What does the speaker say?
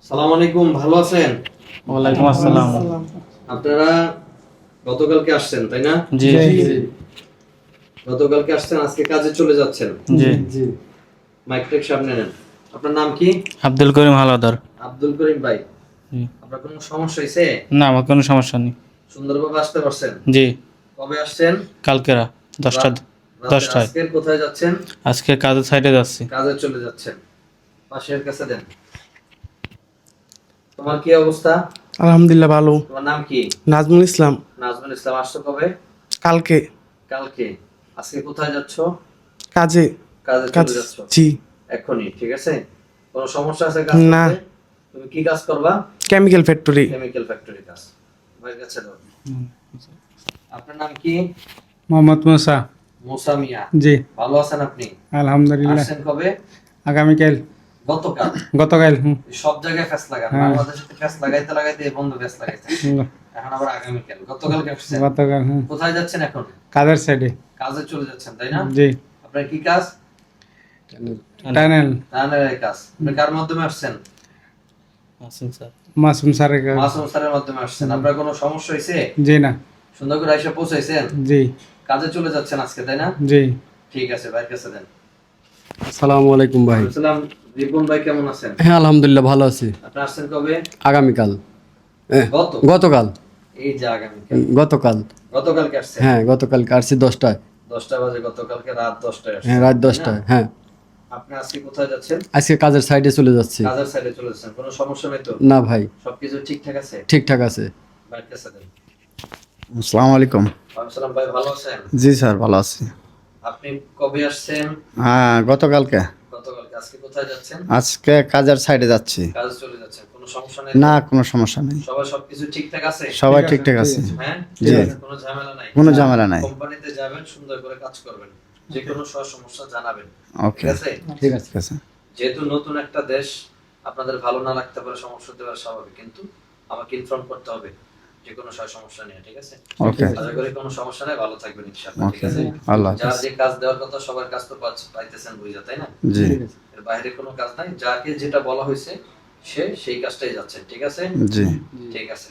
সালাম আলাইকুম, ভালো আছেন? ওয়ালাইকুম আসসালাম। আপনারা গতকালকে আসছেন তাই না? জি গতকালকে আসছেন, আজকে কাজে চলে যাচ্ছেন। জি। মাইকটা সামনে নেন। আপনার নাম কি? আব্দুল করিম হাওলাদার। আব্দুল করিম ভাই, জি। আপনার কোনো সমস্যা হয়েছে? না, আমার কোনো সমস্যা নেই। সুন্দরভাবে আসতে পারছেন? জি। কবে আসছেন? কালকেরা 10টা রাত- রাতে। 10টায়। আজকে কোথায় যাচ্ছেন? আজকে কাজের সাইডে যাচ্ছি। কাজে চলে যাচ্ছেন। পাশের কাছে দেন। তোমার কি অবস্থা? আলহামদুলিল্লাহ ভালো। তোমার নাম কি? নাজমুল ইসলাম। নাজমুল ইসলাম। আসছো কবে? কালকে কালকে। আজকে কোথায় যাচ্ছ? কাজে। কাজে কাজ চলে যাচ্ছ জি। এখনই? ঠিক আছে। কোনো সমস্যা আছে কাজ না। করতে? তুমি কি কাজ করবা? Chemical factory. কেমিক্যাল ফ্যাক্টরি কাজ। ভাইয়ের কাছে দাও। আপনার নাম কি? মোহাম্মদ মুসা। মুসা মিয়া। জি, ভালো আছেন আপনি? আলহামদুলিল্লাহ। আসছেন কবে? আগামীকাল। গতকাল। গতকাল। সব জায়গায় ফ্যাস লাগান, হ্যাঁ। বাংলাদেশে ফ্যাস লাগাইতে লাগাইতে এই বন্ধু ফ্যাস লাগাইতে, এখন আবার আগামীকাল। গতকালকে আসছেন। গতকাল। কোথায় যাচ্ছেন এখন? কাজের সাইডে। কাজে চলে যাচ্ছেন তাই না? জি। আপনার কি কাজ? টানেল। রানের কাজ। আপনি কার মাধ্যমে আসছেন? আসুন স্যার। মাসুম স্যারের কাজ। মাসুম স্যারের মাধ্যমে আসছেন। আপনার কোনো সমস্যা হয়েছে? জি না। সুন্দর করে এসে পৌঁছাইছেন? জি কাজে চলে যাচ্ছেন আজকে তাই না? জি। ঠিক আছে, ভাইয়ের কাছে দেন। আসসালামু আলাইকুম ভাই। আসসালাম। রিপন ভাই কেমন আছেন? হ্যাঁ আলহামদুলিল্লাহ ভালো আছি। আপনি আসছেন কবে? আগামীকাল। গতকাল। এই যে আগামীকাল। গতকাল। গতকালকে আসছেন? হ্যাঁ গতকালকে আসছি 10টায়। 10টা বাজে গতকালকে রাত 10টায় আসছেন। হ্যাঁ রাত তাই না? 10টায়। হ্যাঁ আপনি আজকে কোথায় যাচ্ছেন? আজকে কাজের সাইডে চলে যাচ্ছি। কাজের সাইডে চলে যাচ্ছেন। কোনো সমস্যা নেই তো? না ভাই, সবকিছু ঠিকঠাক আছে? ঠিকঠাক আছে। ভাইয়ের কাছে দেন। আসসালামু আলাইকুম। আসসালাম ভাই, ভালো আছেন? জি স্যার, ভালো আছি। আপনি কবে আসছেন? হ্যাঁ গতকালকে। গতকালকে। আজকে কোথায় যাচ্ছেন? আজকে কাজের সাইডে যাচ্ছি। কাজে চলে যাচ্ছেন। কোনো সমস্যা নেই? না, কোনো সমস্যা নেই, সবার সবকিছু ঠিকঠাক আছে? সবাই ঠিকঠাক আছে। হ্যাঁ? জি। কোনো ঝামেলা নাই? কোনো ঝামেলা নাই। কোম্পানিতে যাবেন, সুন্দর করে কাজ করবেন, যে কোনো সমস্যা জানাবেন। ওকে, ঠিক আছে? ঠিক আছে। ঠিক আছে। যেহেতু নতুন একটা দেশ, আপনাদের ভালো না লাগতে পারে, সমস্যা হতে পারে, স্বাভাবিক, কিন্তু আমাকে ইনফর্ম করতে হবে যে কোনো সমস্যা নেই। ঠিক আছে? ওকে, আশা করি কোনো সমস্যা নেই, ভালো থাকবেন ইনশাআল্লাহ। ঠিক ওকে। আছে? আল্লাহ যার হাফেজ। যে কাজ দেওয়ার কথা সবার কাজ তো পাইতেছেন, বুঝা, তাই না? জি এর বাইরে কোনো কাজ নাই, যাকে যেটা বলা হয়েছে সে সেই কাজটাই যাচ্ছে। ঠিক আছে? জি। ঠিক আছে।